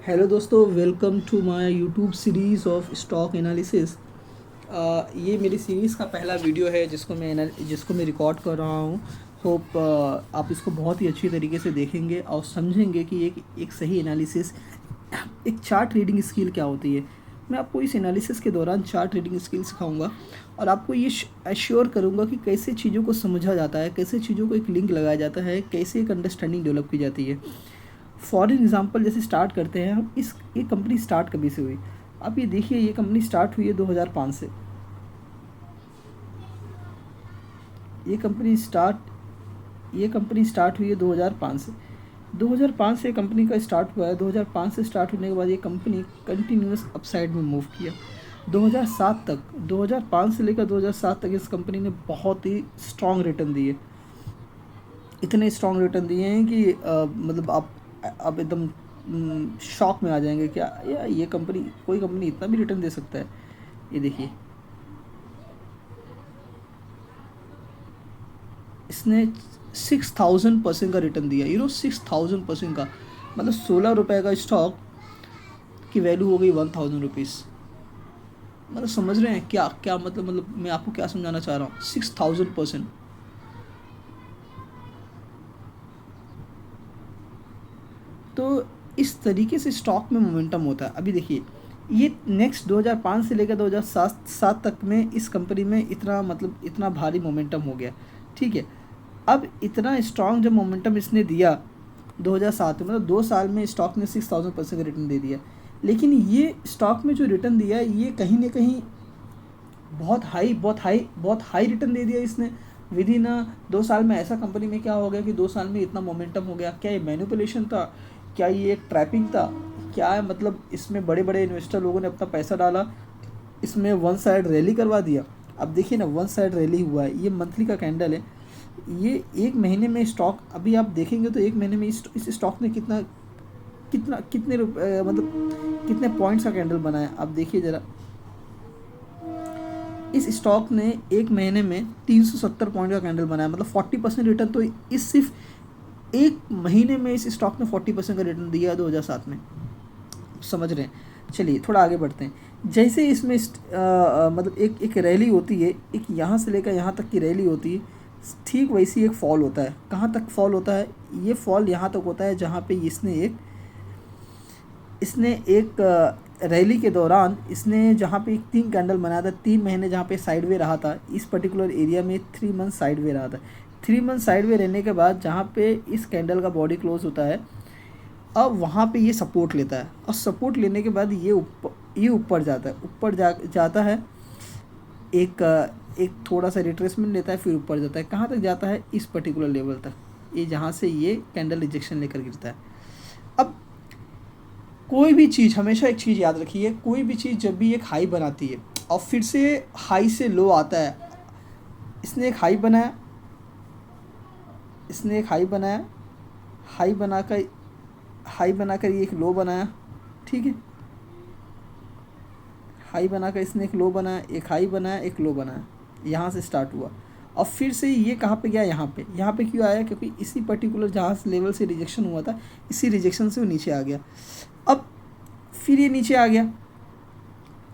Hello दोस्तों, welcome to my YouTube series of stock analysis. ये मेरी सीरीज़ का पहला वीडियो है जिसको मैं रिकॉर्ड कर रहा हूँ। होप आप इसको बहुत ही अच्छी तरीके से देखेंगे और समझेंगे कि एक सही एनालिसिस, एक चार्ट रीडिंग स्किल क्या होती है। मैं आपको इस एनालिसिस के दौरान चार्ट रीडिंग स्किल सिखाऊंगा और आपको ये एश्योर करूँगा कि कैसे चीज़ों को समझा जाता है, कैसे चीज़ों को एक लिंक लगाया जाता है, कैसे एक अंडरस्टैंडिंग डेवलप की जाती है। फॉर एग्ज़ाम्पल जैसे स्टार्ट करते हैं हम, ये कंपनी स्टार्ट कभी से हुई। आप ये देखिए, ये कंपनी स्टार्ट हुई है 2005 से। ये कंपनी स्टार्ट हुई है 2005 से। 2005 से कंपनी का स्टार्ट हुआ है। 2005 से स्टार्ट होने के बाद ये कंपनी कंटिन्यूस अपसाइड में मूव किया 2007 तक। 2005 से लेकर 2007 तक इस कंपनी ने बहुत ही स्ट्रॉन्ग रिटर्न दिए। इतने स्ट्रॉन्ग रिटर्न दिए हैं कि मतलब आप एकदम शॉक में आ जाएंगे। क्या यार, ये कंपनी, कोई कंपनी इतना भी रिटर्न दे सकता है? ये देखिए, इसने 6000% का रिटर्न दिया। 6000% का मतलब 16 रुपये का स्टॉक की वैल्यू हो गई 1000 रुपीज़। मतलब समझ रहे हैं क्या क्या मतलब मैं आपको क्या समझाना चाह रहा हूँ। 6000%। तो इस तरीके से स्टॉक में मोमेंटम होता है। अभी देखिए, ये नेक्स्ट 2005 से लेकर 2007 तक में इस कंपनी में इतना भारी मोमेंटम हो गया। ठीक है, अब इतना स्ट्रॉन्ग जब मोमेंटम इसने दिया 2007 में, मतलब 2 साल में स्टॉक ने 6000% का रिटर्न दे दिया। लेकिन ये स्टॉक में जो रिटर्न दिया है, ये कहीं ना कहीं बहुत हाई रिटर्न दे दिया इसने विद इन 2 साल में। ऐसा कंपनी में क्या हो गया कि 2 साल में इतना मोमेंटम हो गया? क्या ये मैनिपुलेशन था? क्या ये एक ट्रैपिंग था? क्या है, मतलब इसमें बड़े बड़े इन्वेस्टर लोगों ने अपना पैसा डाला, इसमें वन साइड रैली करवा दिया। अब देखिए ना, वन साइड रैली हुआ है। ये मंथली का कैंडल है। ये एक महीने में स्टॉक, अभी आप देखेंगे तो एक महीने में इस स्टॉक ने कितना कितना कितने मतलब कितने पॉइंट्स का कैंडल बनाया। अब देखिए ज़रा, इस स्टॉक ने एक महीने में 370 पॉइंट का कैंडल बनाया। मतलब 40% रिटर्न तो इस सिर्फ एक महीने में इस स्टॉक ने 40% का रिटर्न दिया है 2007 में। समझ रहे हैं? चलिए थोड़ा आगे बढ़ते हैं। जैसे इसमें मतलब एक रैली होती है, एक यहाँ से लेकर यहाँ तक की रैली होती है, ठीक वैसी एक फॉल होता है। कहाँ तक फॉल होता है? ये फॉल यहाँ तक होता है जहाँ पे इसने एक रैली के दौरान इसने जहाँ पे एक 3 कैंडल बनाया था, 3 महीने जहाँ पे साइडवे रहा था, इस पर्टिकुलर एरिया में 3 मंथ साइडवे रहा था। 3 मंथ साइडवे रहने के बाद जहाँ पे इस कैंडल का बॉडी क्लोज होता है, अब वहाँ पे ये सपोर्ट लेता है और सपोर्ट लेने के बाद ये ऊपर जाता है। जाता है, एक एक थोड़ा सा रिट्रेसमेंट लेता है, फिर ऊपर जाता है। कहाँ तक जाता है? इस पर्टिकुलर लेवल तक, ये जहाँ से ये कैंडल रिजेक्शन लेकर गिरता है। अब कोई भी चीज़, हमेशा एक चीज़ याद रखिए, कोई भी चीज़ जब भी एक हाई बनाती है और फिर से हाई से लो आता है, इसने एक हाई बनाया, हाई बनाकर ये एक लो बनाया। ठीक है, हाई बनाकर इसने एक लो बनाया, एक हाई बनाया, एक लो बनाया। यहाँ से स्टार्ट हुआ और फिर से ये कहाँ पे गया? यहाँ पे क्यों आया? क्योंकि इसी पर्टिकुलर जहाँ से लेवल से रिजेक्शन हुआ था, इसी रिजेक्शन से वो नीचे आ गया। अब फिर ये नीचे आ गया,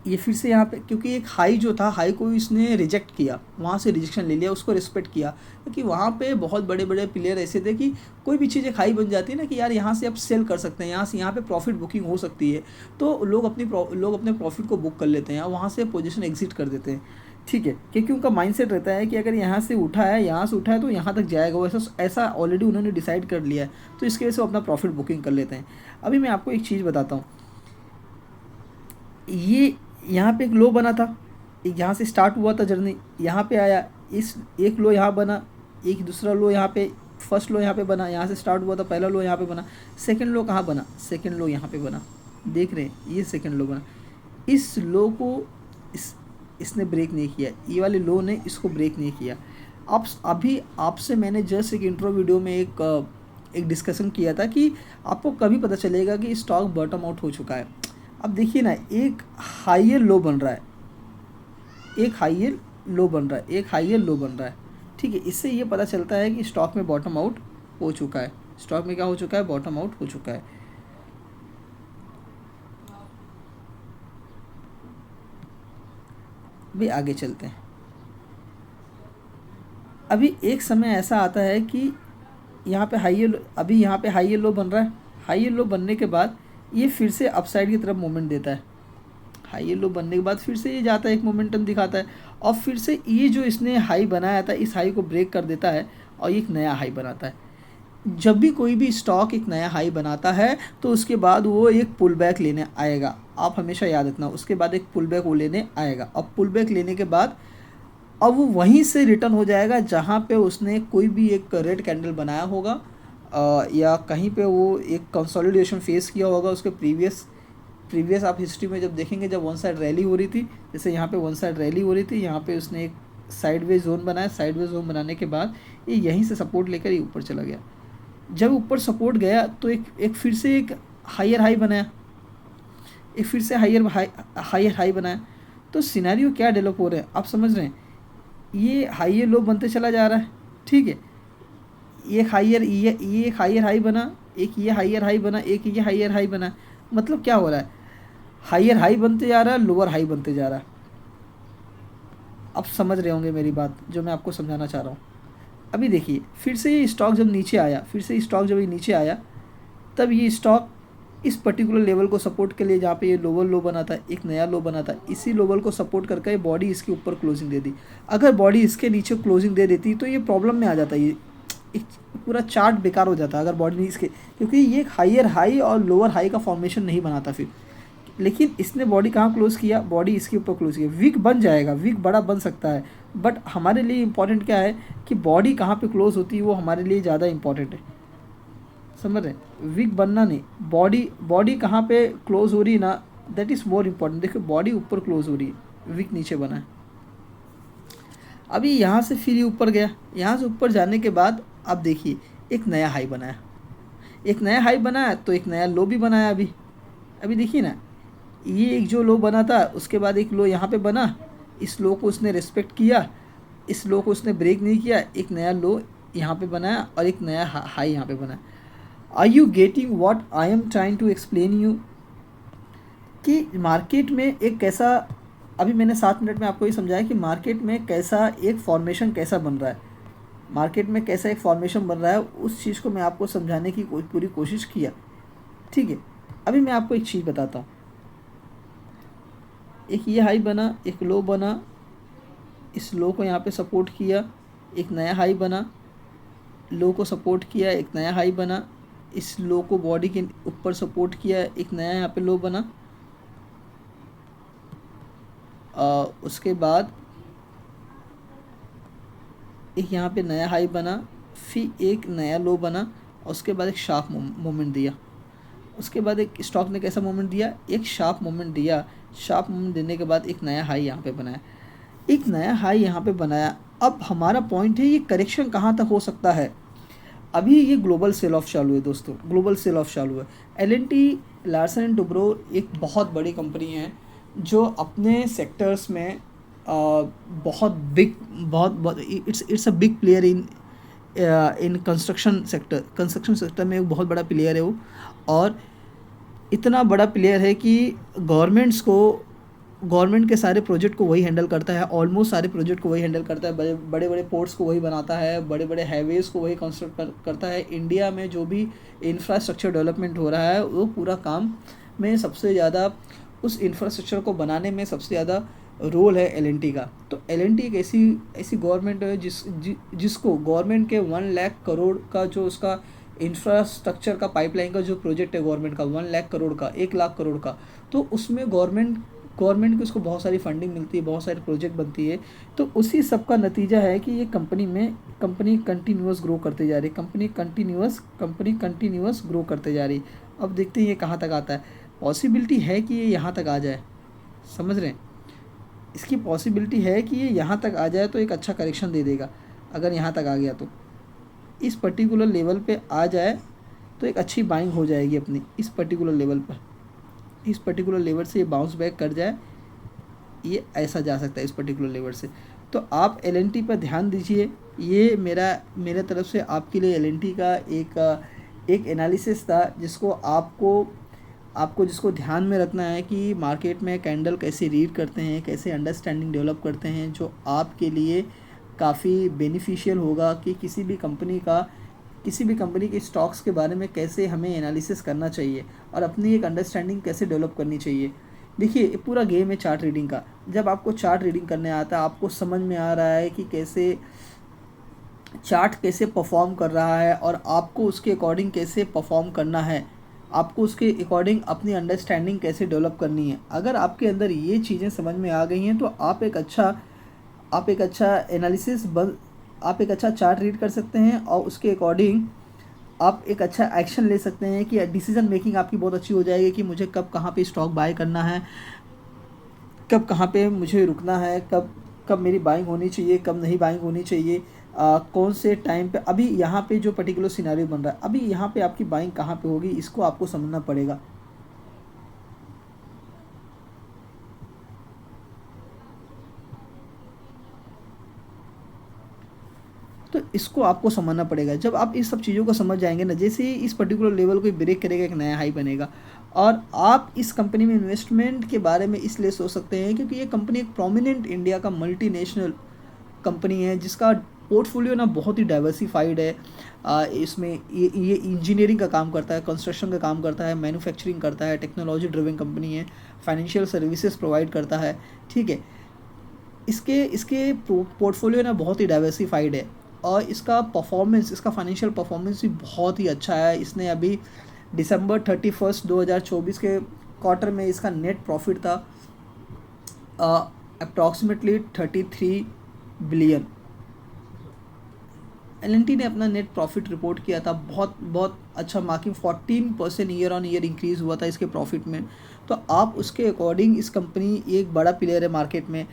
ये फिर से यहाँ पे, क्योंकि एक हाई जो था, हाई को इसने रिजेक्ट किया, वहाँ से रिजेक्शन ले लिया, उसको रिस्पेक्ट किया। क्योंकि वहाँ पे बहुत बड़े बड़े प्लेयर ऐसे थे कि कोई भी चीज़ एक हाई बन जाती है ना, कि यार यहाँ से आप सेल कर सकते हैं, यहाँ पे प्रॉफिट बुकिंग हो सकती है, तो लोग अपने प्रॉफिट को बुक कर लेते हैं और वहाँ से पोजीशन एग्जिट कर देते हैं। ठीक है, क्योंकि उनका माइंडसेट रहता है कि अगर यहाँ से उठा है तो यहाँ तक जाएगा। वो ऐसा ऐसा ऑलरेडी उन्होंने डिसाइड कर लिया है, तो इसकी वजह से वो अपना प्रॉफिट बुकिंग कर लेते हैं। अभी मैं आपको एक चीज़ बताता हूँ। ये यहाँ पे एक लो बना था, एक यहाँ से स्टार्ट हुआ था जर्नी, यहाँ पे आया, इस एक लो यहाँ बना, एक दूसरा लो यहाँ पे, फर्स्ट लो यहाँ पे बना, यहाँ से स्टार्ट हुआ था, पहला लो यहाँ पे बना, सेकंड लो कहाँ बना? सेकंड लो यहाँ पे बना। देख रहे हैं, ये सेकंड लो बना। इस लो को इसने ब्रेक नहीं किया, ये वाले लो ने इसको ब्रेक नहीं किया। आप अभी आपसे मैंने जस्ट एक इंट्रो वीडियो में एक डिस्कशन किया था कि आपको कभी पता चलेगा कि स्टॉक बॉटम आउट हो चुका है। अब देखिए ना, एक हाइयर लो बन रहा है, एक हाइयर लो बन रहा है, एक हाइयर लो बन रहा है। ठीक है, इससे ये पता चलता है कि स्टॉक में बॉटम आउट हो चुका है। स्टॉक में क्या हो चुका है? बॉटम आउट हो चुका है। अभी आगे चलते हैं। अभी एक समय ऐसा आता है कि यहाँ पे हाई लो, अभी यहाँ पे हाई लो बन रहा है। हाई लो बनने के बाद ये फिर से अपसाइड की तरफ मोमेंट देता है। हाई लो बनने के बाद फिर से ये जाता है, एक मोमेंटम दिखाता है, और फिर से ये जो इसने हाई बनाया था इस हाई को ब्रेक कर देता है और एक नया हाई बनाता है। जब भी कोई भी स्टॉक एक नया हाई बनाता है तो उसके बाद वो एक पुल बैक लेने आएगा। आप हमेशा याद रखना, उसके बाद एक पुल बैक वो लेने आएगा। अब पुल बैक लेने के बाद अब वो वहीं से रिटर्न हो जाएगा जहाँ पे उसने कोई भी एक रेड कैंडल बनाया होगा, या कहीं पे वो एक कंसोलिडेशन फेस किया होगा उसके प्रीवियस आप हिस्ट्री में जब देखेंगे, जब वन साइड रैली हो रही थी, जैसे यहाँ पे वन साइड रैली हो रही थी, यहाँ पे उसने एक साइडवेज जोन बनाया। साइडवेज जोन बनाने के बाद ये यहीं से सपोर्ट लेकर ये ऊपर चला गया। जब ऊपर सपोर्ट गया तो एक फिर से एक हायर हाई बनाया, एक फिर से हायर हाई बनाया। तो सिनेरियो क्या डेवलप हो रहे हैं आप समझ रहे हैं, ये हाई लो बनते चला जा रहा है, ठीक है। ये एक हायर हाई बना, एक ये हायर हाई बना, एक ये हायर हाई बना। मतलब क्या हो रहा है, हायर हाई बनते जा रहा है, लोअर हाई बनते जा रहा है। आप समझ रहे होंगे मेरी बात जो मैं आपको समझाना चाह रहा हूँ। अभी देखिए फिर से ये स्टॉक जब नीचे आया, फिर से स्टॉक जब ये नीचे आया, तब ये स्टॉक इस पर्टिकुलर लेवल को सपोर्ट के लिए, जहाँ पे ये लोअर लो बना था, एक नया लो बना था, इसी लेवल को सपोर्ट करके बॉडी इसके ऊपर क्लोजिंग दे दी। अगर बॉडी इसके नीचे क्लोजिंग दे देती तो ये प्रॉब्लम में आ जाता, ये एक पूरा चार्ट बेकार हो जाता अगर बॉडी इसके, क्योंकि ये हायर हाई और लोअर हाई का फॉर्मेशन नहीं बनाता फिर। लेकिन इसने बॉडी कहाँ क्लोज किया, बॉडी इसके ऊपर क्लोज किया। वीक बन जाएगा, वीक बड़ा बन सकता है, बट हमारे लिए इम्पॉर्टेंट क्या है कि बॉडी कहाँ पे क्लोज होती है, वो हमारे लिए ज़्यादा इम्पॉर्टेंट है। समझ रहे, वीक बनना नहीं, बॉडी कहाँ पे क्लोज हो रही है ना, दैट इज़ मोर इम्पॉर्टेंट। देखो बॉडी ऊपर क्लोज हो रही है, वीक नीचे बना है। अभी यहाँ से फिर ये ऊपर गया, यहाँ से ऊपर जाने के बाद आप देखिए एक नया हाई बनाया, एक नया हाई बनाया तो एक नया लो भी बनाया। अभी देखिए ना, ये एक जो लो बना था उसके बाद एक लो यहाँ पे बना, इस लो को उसने रिस्पेक्ट किया, इस लो को उसने ब्रेक नहीं किया, एक नया लो यहाँ पे बनाया और एक नया हाई यहाँ पे बनाया। Are you getting what I am trying to explain you, कि मार्केट में एक कैसा, अभी मैंने 7 मिनट में आपको ये समझाया कि मार्केट में कैसा एक फॉर्मेशन कैसा बन रहा है, मार्केट में कैसा एक फॉर्मेशन बन रहा है, उस चीज़ को मैं आपको समझाने की पूरी कोशिश किया, ठीक है। अभी मैं आपको एक चीज़ बताता हूँ, एक ये हाई बना, एक लो बना, इस लो को यहाँ पे सपोर्ट किया, एक नया हाई बना, लो को सपोर्ट किया, एक नया हाई बना, इस लो को बॉडी के ऊपर सपोर्ट किया, एक नया यहाँ पे लो बना, उसके बाद एक यहाँ पे नया हाई बना, फिर एक नया लो बना, और उसके बाद एक शार्प मोमेंट दिया। उसके बाद एक स्टॉक ने कैसा मोमेंट दिया, एक शार्प मोमेंट दिया। शार्प मोमेंट देने के बाद एक नया हाई यहाँ पे बनाया, एक नया हाई यहाँ पे बनाया। अब हमारा पॉइंट है ये करेक्शन कहाँ तक हो सकता है। अभी ये ग्लोबल सेल ऑफ चालू है दोस्तों, ग्लोबल सेल ऑफ चालू है। एल&टी लार्सन एंड टुब्रो एक बहुत बड़ी कंपनी है जो अपने सेक्टर्स में बहुत it's a big player in construction sector में एक बहुत बड़ा प्लेयर है वो। और इतना बड़ा प्लेयर है कि गवर्नमेंट के सारे प्रोजेक्ट को वही हैंडल करता है, ऑलमोस्ट सारे प्रोजेक्ट को वही हैंडल करता है। बड़े बड़े पोर्ट्स को वही बनाता है, बड़े बड़े हाईवेज़ को वही कंस्ट्रक्ट करता है। इंडिया में जो भी इंफ्रास्ट्रक्चर डेवलपमेंट हो रहा है वो पूरा काम में सबसे ज़्यादा, उस इंफ्रास्ट्रक्चर को बनाने में सबसे ज़्यादा रोल है एल&टी का। तो एल&टी एक ऐसी गवर्नमेंट है जिसको गवर्नमेंट के 1 लाख करोड़ का जो उसका इंफ्रास्ट्रक्चर का पाइपलाइन का जो प्रोजेक्ट है गवर्नमेंट का 1 लाख करोड़ का, 1 लाख करोड़ का, तो उसमें गवर्नमेंट की उसको बहुत सारी फंडिंग मिलती है, बहुत सारी प्रोजेक्ट बनती है। तो उसी सब का नतीजा है कि ये कंपनी कंटिन्यूअस ग्रो करते जा रही है, कंपनी कंटिन्यूअस ग्रो करते जा रही है। अब देखते हैं ये कहाँ तक आता है। पॉसिबिलिटी है कि ये यहाँ तक आ जाए, समझ रहे हैं, इसकी पॉसिबिलिटी है कि ये यहाँ तक आ जाए तो एक अच्छा करेक्शन दे देगा। अगर यहाँ तक आ गया तो इस पर्टिकुलर लेवल पे आ जाए तो एक अच्छी बाइंग हो जाएगी अपनी इस पर्टिकुलर लेवल पर। इस पर्टिकुलर लेवल से ये बाउंस बैक कर जाए, ये ऐसा जा सकता है इस पर्टिकुलर लेवल से। तो आप एल&टी पर ध्यान दीजिए। ये मेरे तरफ से आपके लिए एल&टी का एक एनालिसिस था जिसको आपको आपको जिसको ध्यान में रखना है कि मार्केट में कैंडल कैसे रीड करते हैं, कैसे अंडरस्टैंडिंग डेवलप करते हैं, जो आपके लिए काफ़ी बेनिफिशियल होगा कि किसी भी कंपनी के स्टॉक्स के बारे में कैसे हमें एनालिसिस करना चाहिए और अपनी एक अंडरस्टैंडिंग कैसे डेवलप करनी चाहिए। देखिए, ये पूरा गेम है चार्ट रीडिंग का। जब आपको चार्ट रीडिंग करने आता है, आपको समझ में आ रहा है कि कैसे चार्ट कैसे परफॉर्म कर रहा है और आपको उसके अकॉर्डिंग कैसे परफॉर्म करना है, आपको उसके अकॉर्डिंग अपनी अंडरस्टैंडिंग कैसे डेवलप करनी है। अगर आपके अंदर ये चीज़ें समझ में आ गई हैं तो आप एक अच्छा एनालिसिस आप एक अच्छा चार्ट रीड कर सकते हैं और उसके अकॉर्डिंग आप एक अच्छा एक्शन ले सकते हैं कि डिसीजन मेकिंग आपकी बहुत अच्छी हो जाएगी कि मुझे कब कहाँ पे स्टॉक बाय करना है, कब कहाँ पे मुझे रुकना है, कब कब मेरी बाइंग होनी चाहिए, कब नहीं बाइंग होनी चाहिए, कौन से टाइम पे। अभी यहाँ पे जो पर्टिकुलर सिनेरियो बन रहा है, अभी यहाँ पे आपकी बाइंग कहाँ पे होगी, इसको आपको समझना पड़ेगा। तो इसको आपको समझना पड़ेगा। जब आप इस सब चीज़ों को समझ जाएंगे ना, जैसे ही इस पर्टिकुलर लेवल को ब्रेक करेगा एक नया हाई बनेगा। और आप इस कंपनी में इन्वेस्टमेंट के बारे में इसलिए सोच सकते हैं क्योंकि ये कंपनी एक प्रोमिनेंट इंडिया का मल्टीनेशनल कंपनी है जिसका पोर्टफोलियो ना बहुत ही डाइवर्सिफाइड है। इसमें ये इंजीनियरिंग का काम करता है, कंस्ट्रक्शन का काम करता है, मैन्युफैक्चरिंग करता है, टेक्नोलॉजी ड्रिवन कंपनी है, फाइनेंशियल सर्विसेज प्रोवाइड करता है। ठीक है, इसके इसके पोर्टफोलियो ना बहुत ही डाइवर्सिफाइड है और इसका फाइनेंशियल परफॉर्मेंस भी बहुत ही अच्छा है। इसने अभी दिसंबर 31 2024 के क्वार्टर में इसका नेट प्रॉफिट था अप्रॉक्सीमेटली 33 बिलियन। एल&टी ने अपना नेट प्रॉफिट रिपोर्ट किया था, बहुत बहुत अच्छा marking 14% year on year increase हुआ था इसके प्रॉफिट में। तो आप उसके अकॉर्डिंग इस कंपनी एक बड़ा प्लेयर है मार्केट में,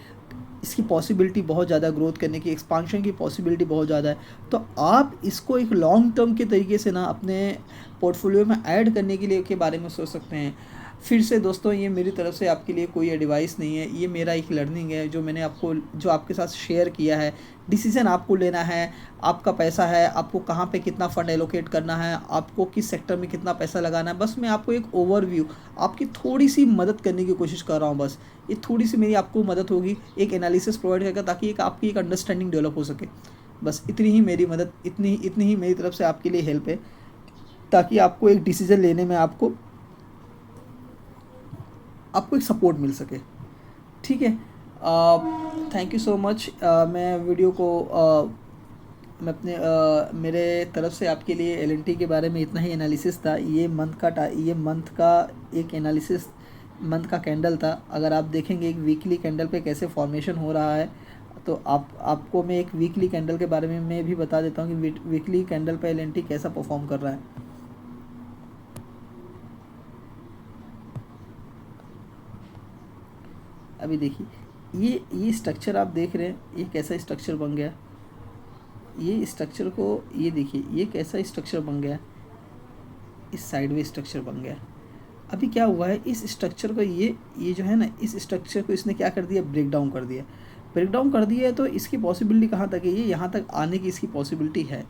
इसकी पॉसिबिलिटी बहुत ज़्यादा ग्रोथ करने की, एक्सपांशन की पॉसिबिलिटी बहुत ज़्यादा है। तो आप इसको एक लॉन्ग टर्म के तरीके से ना अपने पोर्टफोलियो में ऐड करने के लिए के बारे में सोच सकते हैं। फिर से दोस्तों, ये मेरी तरफ से आपके लिए कोई एडवाइस नहीं है, ये मेरा एक लर्निंग है जो आपके साथ शेयर किया है। डिसीज़न आपको लेना है, आपका पैसा है, आपको कहाँ पे कितना फ़ंड एलोकेट करना है, आपको किस सेक्टर में कितना पैसा लगाना है। बस मैं आपको एक ओवरव्यू, आपकी थोड़ी सी मदद करने की कोशिश कर रहा हूँ। बस ये थोड़ी सी मेरी आपको मदद होगी, एक एनालिसिस प्रोवाइड करके, ताकि आपकी एक अंडरस्टैंडिंग डेवलप हो सके। बस इतनी ही मेरी मदद, इतनी ही मेरी तरफ से आपके लिए हेल्प है, ताकि आपको एक डिसीज़न लेने में आपको एक सपोर्ट मिल सके। ठीक है, थैंक यू सो मच। मैं वीडियो को मैं अपने मेरे तरफ से आपके लिए एल&टी के बारे में इतना ही एनालिसिस था। ये मंथ का एक एनालिसिस, मंथ का कैंडल था। अगर आप देखेंगे एक वीकली कैंडल पे कैसे फॉर्मेशन हो रहा है, तो आपको मैं एक वीकली कैंडल के बारे में मैं भी बता देता हूँ कि वीकली कैंडल पे एल&टी कैसा परफॉर्म कर रहा है। अभी देखिए, ये स्ट्रक्चर आप देख रहे हैं, ये कैसा स्ट्रक्चर बन गया। ये स्ट्रक्चर को ये देखिए, ये कैसा स्ट्रक्चर बन गया, इस साइडवेज स्ट्रक्चर बन गया। अभी क्या हुआ है, इस स्ट्रक्चर को ये जो है ना, इस स्ट्रक्चर को इसने क्या कर दिया, ब्रेक डाउन कर दिया है। तो इसकी पॉसिबिलिटी कहाँ तक है, ये यहाँ तक आने की इसकी पॉसिबिलिटी है।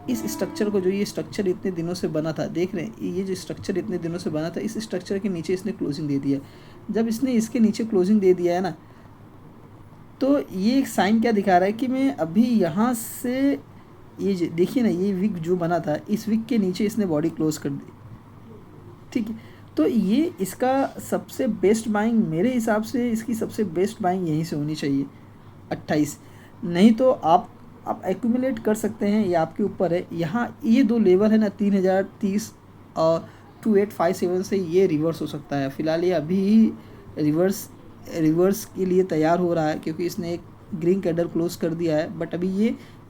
इस स्ट्रक्चर को, जो ये स्ट्रक्चर इतने दिनों से बना था, देख रहे हैं, ये जो स्ट्रक्चर इतने दिनों से बना था, इस स्ट्रक्चर के नीचे इसने क्लोजिंग दे दिया। जब इसने इसके नीचे क्लोजिंग दे दिया है ना, तो ये एक साइन क्या दिखा रहा है कि मैं अभी यहाँ से, ये देखिए ना, ये विक जो बना था, इस विक के नीचे इसने बॉडी क्लोज कर दी। ठीक है, तो ये इसका सबसे बेस्ट बाइंग, मेरे हिसाब से इसकी सबसे बेस्ट बाइंग यहीं से होनी चाहिए 28। नहीं तो आप एक्यूमुलेट कर सकते हैं, ये आपके ऊपर है। यहाँ ये दो लेवल है ना, 3030 और 2857 से ये रिवर्स हो सकता है। फ़िलहाल ये अभी रिवर्स के लिए तैयार हो रहा है, क्योंकि इसने एक ग्रीन कैंडल क्लोज कर दिया है। बट अभी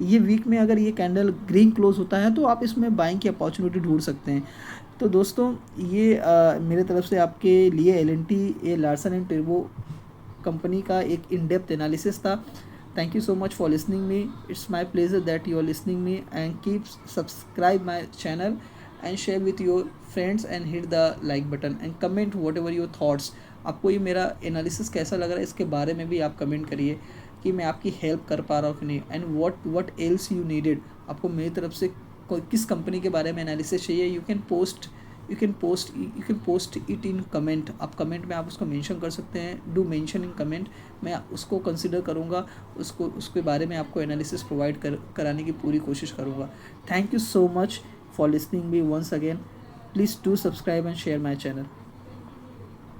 ये वीक में अगर ये कैंडल ग्रीन क्लोज होता है तो आप इसमें बाइंग की अपॉर्चुनिटी ढूंढ सकते हैं। तो दोस्तों, ये मेरे तरफ से आपके लिए L&T Larsen and Toubro company का एक इन डेप्थ एनालिसिस था। Thank you so much for listening me. It's my pleasure that you are listening me, and keep subscribe my channel and share with your friends and hit the like button and comment whatever your thoughts. आपको ये मेरा analysis कैसा लग रहा है, इसके बारे में भी आप कमेंट करिए कि मैं आपकी हेल्प कर पा रहा हूँ कि नहीं, and what else you needed. आपको मेरी तरफ से किस कंपनी के बारे में एनालिसिस चाहिए, you can post you can post it in comment, आप कमेंट में आप उसको मेंशन कर सकते हैं, डू मेंशन इन कमेंट, मैं उसको कंसिडर करूँगा, उसके बारे में आपको एनालिसिस प्रोवाइड कराने की पूरी कोशिश करूँगा। Thank you so much for listening me once again, please do subscribe and share my channel.